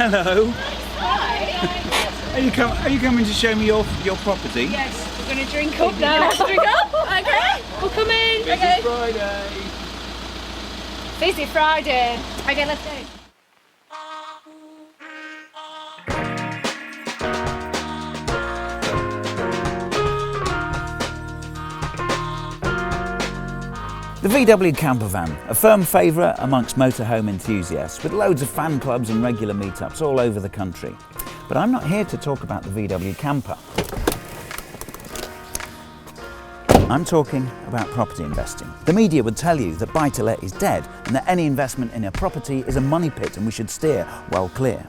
Hello. Hi. Are you coming to show me your property? Yes, we're going to drink up now. Drink up? Okay. We'll come in. Busy Okay. Friday. Busy Friday. Okay, let's go. The VW campervan, a firm favourite amongst motorhome enthusiasts, with loads of fan clubs and regular meetups all over the country. But I'm not here to talk about the VW camper. I'm talking about property investing. The media would tell you that buy-to-let is dead and that any investment in a property is a money pit and we should steer well clear.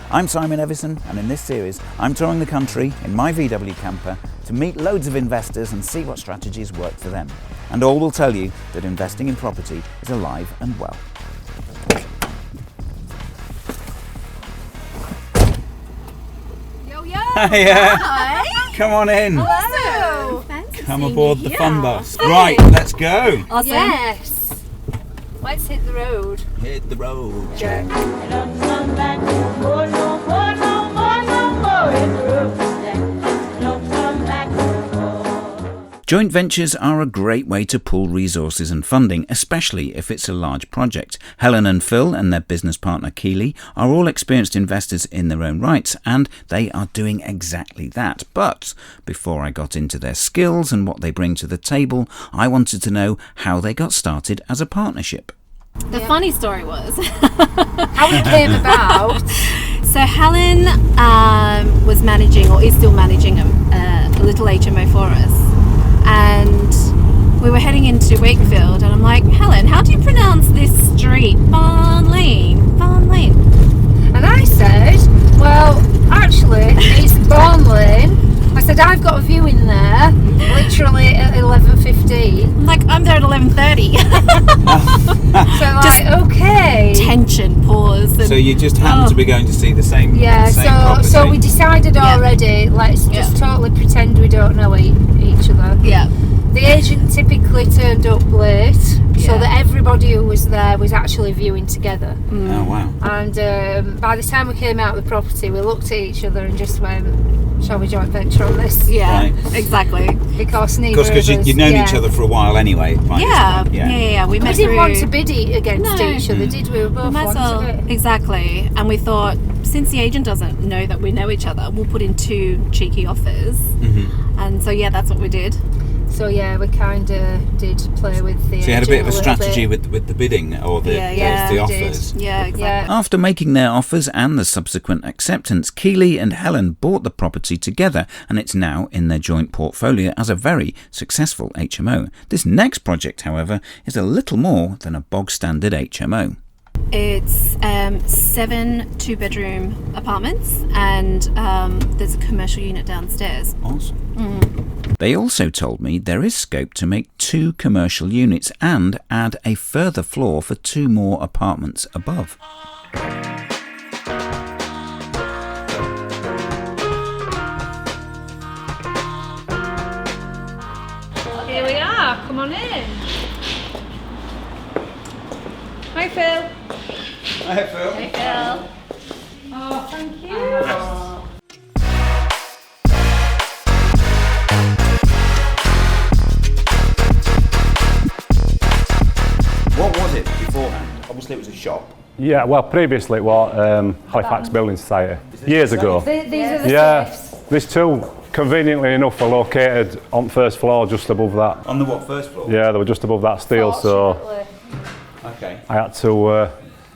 I'm Simon Evison, and in this series I'm touring the country in my VW camper to meet loads of investors and see what strategies work for them. And all will tell you that investing in property is alive and well. Yo, yo. Hiya. Hi. Come on in. Hello. Come aboard the fun bus. Right, let's go. Awesome. Yes. Let's hit the road. Hit the road. Jack. Joint ventures are a great way to pool resources and funding, especially if it's a large project. Helen and Phil and their business partner Keely are all experienced investors in their own rights, and they are doing exactly that. But before I got into their skills and what they bring to the table, I wanted to know how they got started as a partnership. The funny story was How it came about. so Helen was managing, or is still managing, a little HMO for us, and we were heading into Wakefield, and I'm like, Helen, how do you pronounce this street? Barn Lane. And I said, well, actually, it's Barn Lane. I said, I've got a view in there, literally at 11:15. I'm like, I'm there at 11:30. So like, okay. Tension, pause. And, So you just happened to be going to see the same property? So we decided already, let's just totally pretend we don't know each other. Yeah. The agent typically turned up late, so that everybody who was there was actually viewing together. Oh wow. And by the time we came out of the property, we looked at each other and just went, shall we joint venture on this? Yeah, Right. exactly. Because neither of us... You'd known each other for a while anyway. by this Yeah, point. yeah. We We met didn't want through- to bid against each other, did we? We both Might as well, wanted it. exactly. And we thought, since the agent doesn't know that we know each other, we'll put in 2 cheeky offers. Mm-hmm. And so, yeah, that's what we did. So yeah, we kind of did play with the So you had a bit of a little strategy bit. with the bidding or the Yeah, we offers. did. Yeah, exactly. Yeah. After making their offers and the subsequent acceptance, Keely and Helen bought the property together, and it's now in their joint portfolio as a very successful HMO. This next project, however, is a little more than a bog-standard HMO. It's 7 2-bedroom apartments, and there's a commercial unit downstairs. Awesome. They also told me there is scope to make 2 commercial units and add a further floor for 2 more apartments above. Here we are, come on in. Hi Phil. Hi, Phil. Hey Phil. Oh, thank you. What was it beforehand? Obviously it was a shop. Yeah, well, previously it was Halifax Building Society, years ago. These are the Yeah, safes. these 2, conveniently enough, are located on first floor, just above that. On the what, first floor? Yeah, they were just above that steel, so Fortunately. Okay. I had to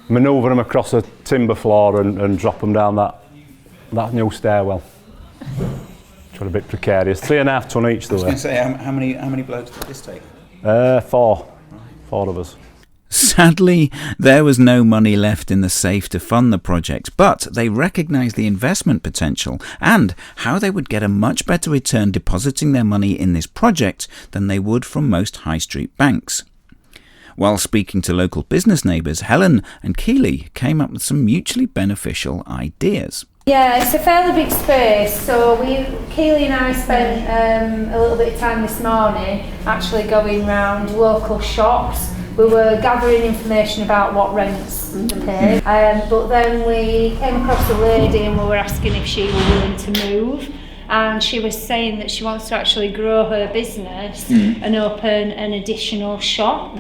manoeuvre them across a timber floor and drop them down that new stairwell. Which were a bit precarious. 3.5 ton each, I though. was going to say, how many blokes did this take? 4 of us. Sadly, there was no money left in the safe to fund the project, but they recognised the investment potential and how they would get a much better return depositing their money in this project than they would from most high street banks. While speaking to local business neighbours, Helen and Keely came up with some mutually beneficial ideas. Yeah, it's a fairly big space, so Keely and I spent a little bit of time this morning actually going round local shops we were gathering information about what rents to pay. But then we came across a lady and we were asking if she were willing to move. And she was saying that she wants to actually grow her business and open an additional shop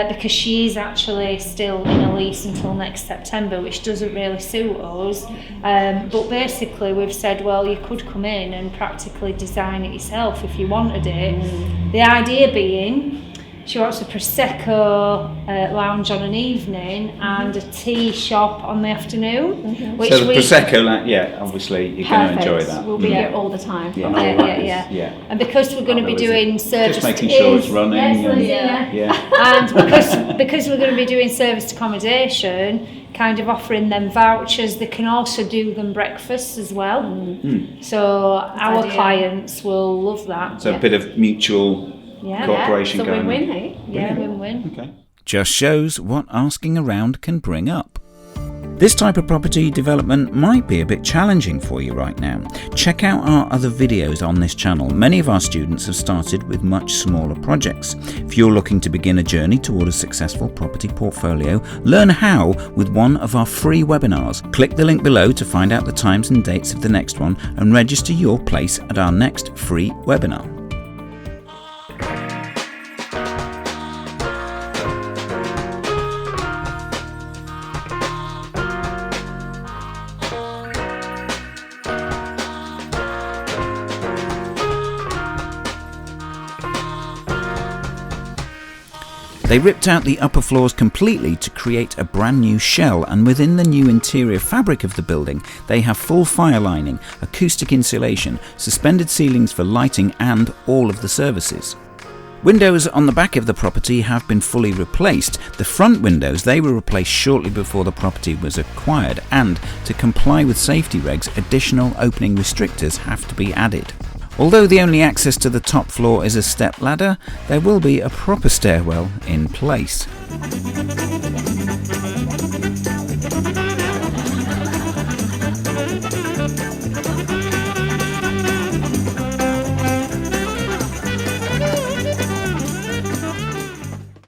because she is actually still in a lease until next September, which doesn't really suit us. But basically we've said, well, you could come in and practically design it yourself if you wanted it. The idea being, she wants a Prosecco lounge on an evening and a tea shop on the afternoon. Which so the Prosecco, obviously you're going to enjoy that. We'll be here all the time. Yeah. And because we're going to be doing service, just making sure it's running. And because we're going to be doing serviced accommodation, kind of offering them vouchers, they can also do them breakfasts as well. So our clients will love that. So a bit of mutual cooperation so going win-win, on. hey? Yeah, win-win. Okay. Just shows what asking around can bring up. This type of property development might be a bit challenging for you right now. Check out our other videos on this channel. Many of our students have started with much smaller projects. If you're looking to begin a journey toward a successful property portfolio, learn how with one of our free webinars. Click the link below to find out the times and dates of the next one and register your place at our next free webinar. They ripped out the upper floors completely to create a brand new shell, and within the new interior fabric of the building they have full fire lining, acoustic insulation, suspended ceilings for lighting and all of the services. Windows on the back of the property have been fully replaced. The front windows, they were replaced shortly before the property was acquired, and to comply with safety regs, additional opening restrictors have to be added. Although the only access to the top floor is a step ladder, there will be a proper stairwell in place.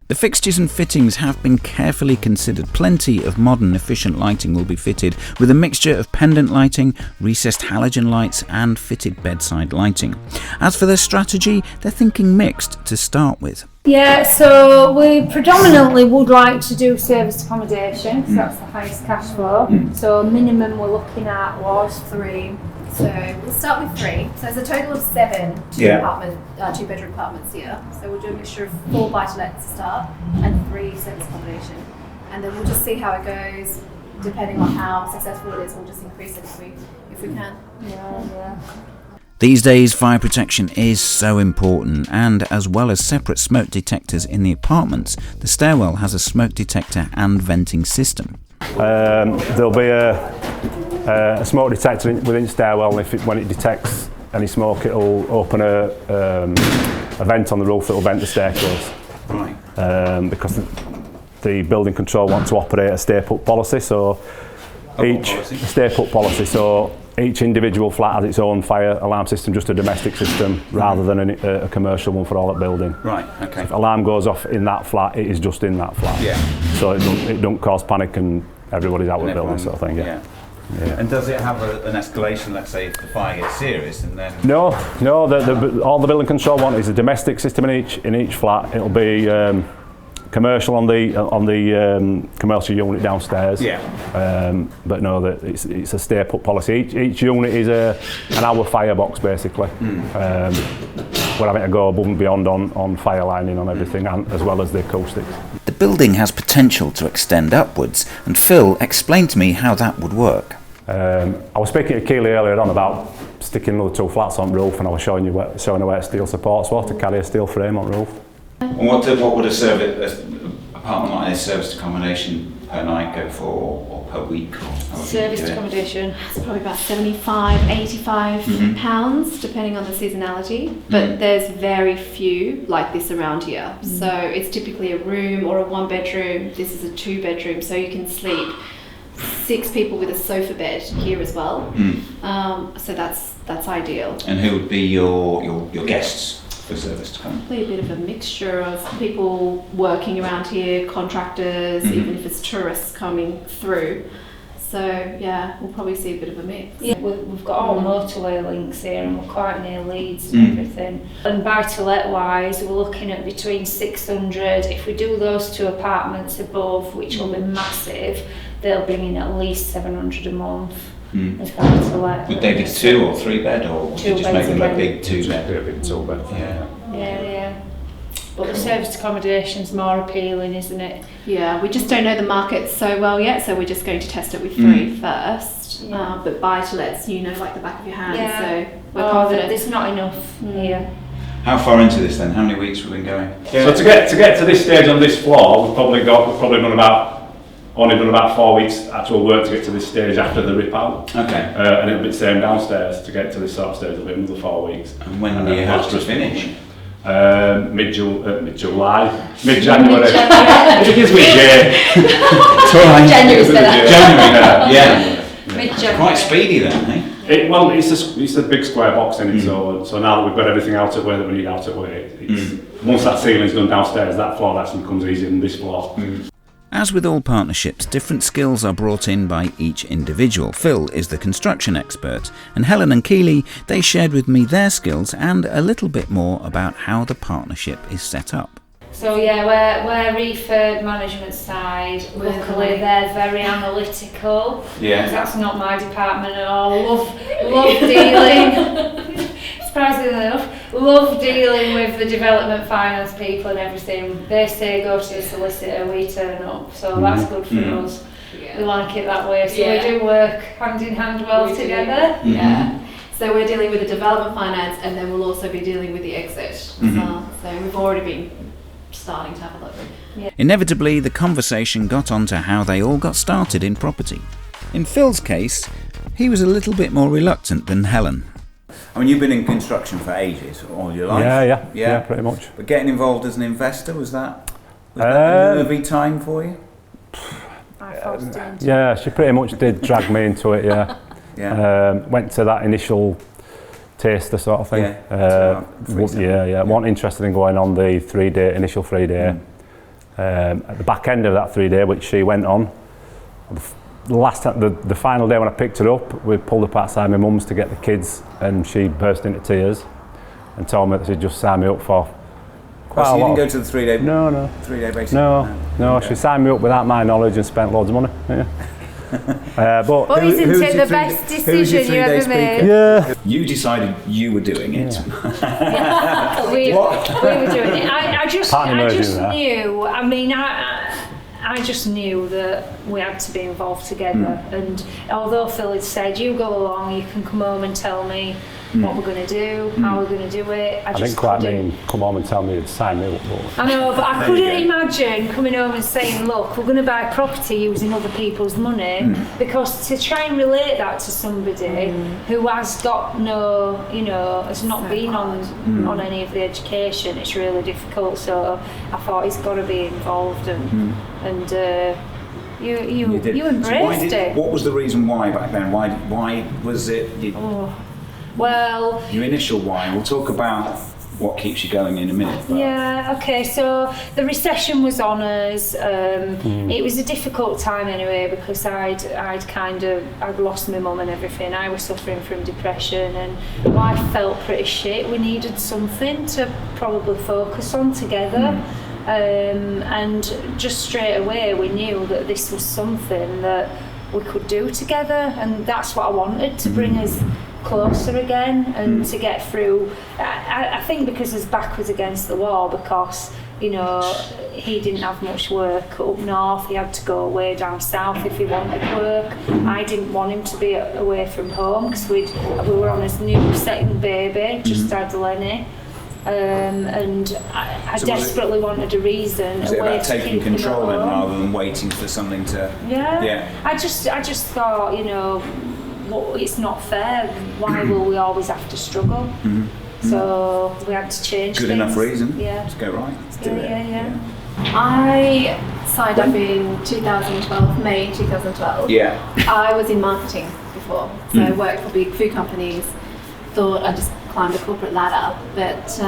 The fixtures and fittings have been carefully considered. Plenty of modern efficient lighting will be fitted with a mixture of pendant lighting, recessed halogen lights and fitted bedside lighting. As for their strategy, they're thinking mixed to start with. Yeah, so we predominantly would like to do serviced accommodation because that's the highest cash flow. So minimum we're looking at was 3. So we'll start with 3. So there's a total of 7 two-bedroom apartments here. So we'll do a mixture of 4 buy-to-lets to start and 3 service accommodation. And then we'll just see how it goes. Depending on how successful it is, we'll just increase it if we can. Yeah. These days, fire protection is so important, and as well as separate smoke detectors in the apartments, the stairwell has a smoke detector and venting system. There'll be a smoke detector within stairwell, and when it detects any smoke, it'll open a vent on the roof that will vent the staircase. Right. Because the building control want to operate a stay-put policy, so each individual flat has its own fire alarm system, just a domestic system, rather than a commercial one for all that building. Right, okay. If alarm goes off in that flat, it is just in that flat. Yeah. So it don't cause panic and everybody's out of the building, sort of thing. Yeah. And does it have an escalation, let's say, if the fire gets serious and then... No. All the building control want is a domestic system in each flat. It'll be commercial on the commercial unit downstairs. Yeah. But no, it's a stay-put policy. Each unit is an hour firebox basically. We're having to go above and beyond on fire lining on everything, and as well as the acoustics. The building has potential to extend upwards, and Phil explained to me how that would work. I was speaking to Keely earlier on about sticking another 2 flats on roof, and I was showing her where steel supports were to carry a steel frame on roof. And what would an apartment like this serviced accommodation per night go for, or per week? Serviced accommodation. It's probably about 75, 85 pounds, depending on the seasonality. But there's very few like this around here. So it's typically a room or a 1-bedroom. This is a 2-bedroom, so you can sleep 6 people with a sofa bed here as well. So that's ideal. And who would be your guests? for service to come? Probably a bit of a mixture of people working around here, contractors, even if it's tourists coming through. So yeah, we'll probably see a bit of a mix. Yeah, we've got all motorway links here and we're quite near Leeds and everything. And buy-to-let wise, we're looking at between 600. If we do those 2 apartments above, which will be massive, they'll bring in at least 700 a month as buy-to-let. Would they be 2 or 3 bed, or would you just make them a big 2 bed? A big 2 bed. Yeah. But the serviced accommodation's more appealing, isn't it? Yeah, we just don't know the market so well yet, so we're just going to test it with 3 first. Yeah. But buy-to-lets, like the back of your hand, so we're Oh, confident. there's not enough here. How far into this then? How many weeks have we been going? So to get to this stage on this floor, we've probably only done about 4 weeks actual work to get to this stage after the rip out. Okay. And it'll be the same downstairs. To get to this sort of stage, it'll be another 4 weeks. And when do you have to finish? Mid-July, mid-January. It gives me a J. January's better. January, yeah. Mid-January. Quite speedy then, eh? It's a big square box in it, so now that we've got everything out of way that we need out of way, once that ceiling's done downstairs, that floor actually becomes easier than this floor. As with all partnerships, different skills are brought in by each individual. Phil is the construction expert, and Helen and Keely, they shared with me their skills and a little bit more about how the partnership is set up. So yeah, we're refurb management side. Luckily they're very analytical. Yeah. That's not my department at all. Love dealing. Surprisingly enough, love dealing with the development finance people and everything. They say go to the solicitor, we turn up. So that's good for us. Yeah. We like it that way. So we do work hand in hand well together. Yeah. So we're dealing with the development finance, and then we'll also be dealing with the exit as well. So we've already been starting to have a look. Yeah. Inevitably, the conversation got on to how they all got started in property. In Phil's case, he was a little bit more reluctant than Helen. I mean, you've been in construction for ages, all your life. Yeah, pretty much. But getting involved as an investor, was that a nervy time for you? Yeah, she pretty much did drag me into it, went to that initial taster sort of thing. Wasn't interested in going on the initial 3-day. At the back end of that 3-day, which she went on, the final day when I picked her up, we pulled up outside my mum's to get the kids, and she burst into tears and told me that she'd just signed me up for quite so a you lot. didn't go to the 3-day? No. 3-day basis? No. Okay. She signed me up without my knowledge and spent loads of money. Yeah. But isn't it the best decision you ever made? Yeah. You decided you were doing it. We were doing it. I just knew. I mean, I just knew that we had to be involved together. And although Phil had said, you go along, you can come home and tell me what we're going to do, how we're going to do it. I didn't quite mean come home and tell me to sign me up. I know, but I couldn't imagine coming home and saying, look, we're going to buy property using other people's money, because to try and relate that to somebody who has got no, has not been on any of the education, it's really difficult. So I thought he's got to be involved, and you embraced it. What was the reason why back then? Why was it? Well, Your initial why. We'll talk about what keeps you going in a minute. But. Yeah, okay, so the recession was on us. It was a difficult time anyway, because I'd lost my mum and everything. I was suffering from depression and life felt pretty shit. We needed something to probably focus on together. And just straight away we knew that this was something that we could do together, and that's what I wanted, to bring us closer again and to get through. I think because his back was against the wall, because he didn't have much work up north, he had to go way down south if he wanted work. I didn't want him to be away from home, because we were on his new second baby, just had Lenny. And I desperately wanted a reason. Was it about taking control then, rather than waiting for something to? Yeah. I just thought, it's not fair. Why will we always have to struggle? So we had to change. Good things. enough reason. Yeah. Let's go right. Let's do it. Yeah. I signed up in 2012, May 2012. Yeah. I was in marketing before, so I worked for big food companies. Thought I'd just climb the corporate ladder, but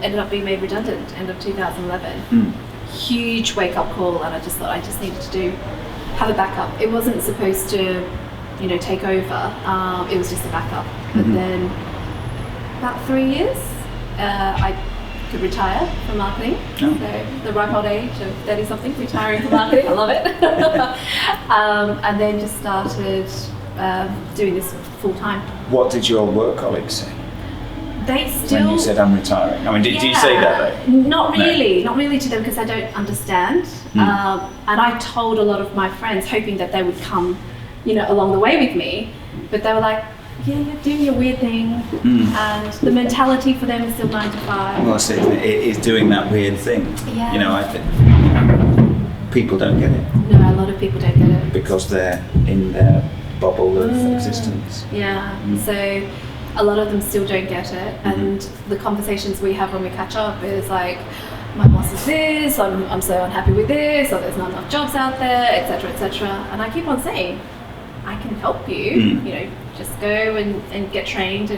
ended up being made redundant end of 2011. Huge wake-up call, and I just thought I just needed to have a backup. It wasn't supposed to, take over. It was just a backup. But then about 3 years, I could retire from marketing. So the ripe old age of 30-something, retiring from marketing. I love it. And then just started doing this full time. What did your work colleagues say? They still. When you said I'm retiring, I mean, did you say that though? Not really to them, because I don't understand. And I told a lot of my friends, hoping that they would come, along the way with me, but they were like, yeah, you're doing your weird thing, and the mentality for them is still 9 to 5. Well, see, it is doing that weird thing. Yeah. I think people don't get it. No, a lot of people don't get it. Because they're in their bubble of existence. Yeah, so a lot of them still don't get it, and the conversations we have when we catch up is like, my boss is this, I'm so unhappy with this, or there's not enough jobs out there, etc., etc. And I keep on saying, I can help you, just go and get trained,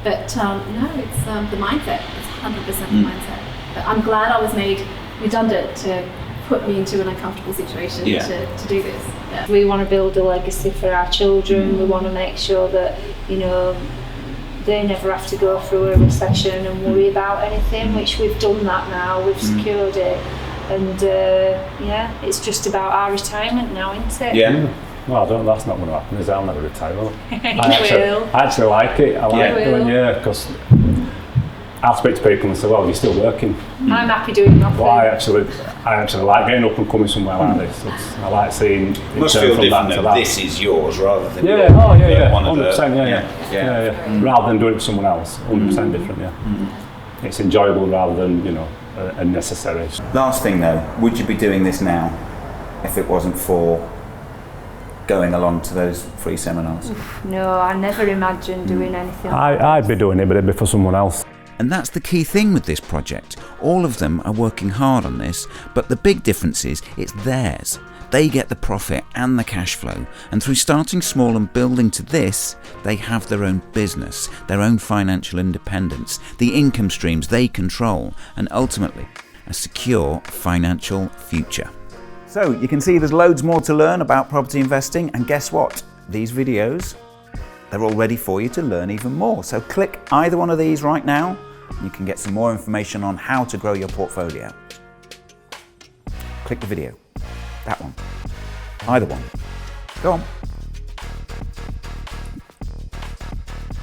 but no, it's the mindset. It's 100% the mindset. But I'm glad I was made redundant to put me into an uncomfortable situation to do this. Yeah. We want to build a legacy for our children. We want to make sure that, they never have to go through a recession and worry about anything, which we've done that now. We've secured it. And it's just about our retirement now, isn't it? Yeah. Well, that's not going to happen, is it? I'll never retire. I actually like it. I like doing, because I'll speak to people and say, well, you're still working. I'm happy doing nothing. Well, I actually like getting up and coming somewhere like this. I like seeing it must feel different though. This is yours rather than one 100%, yeah. Rather than doing it for someone else, 100% different, It's enjoyable rather than, a necessary. Last thing though, would you be doing this now if it wasn't for going along to those free seminars? No, I never imagined doing anything. I'd be doing it, but it'd be for someone else. And that's the key thing with this project. All of them are working hard on this, but the big difference is it's theirs. They get the profit and the cash flow, and through starting small and building to this, they have their own business, their own financial independence, the income streams they control, and ultimately, a secure financial future. So you can see there's loads more to learn about property investing, and guess what? These videos, they're all ready for you to learn even more. So click either one of these right now, and you can get some more information on how to grow your portfolio. Click the video. That one. Either one. Go on.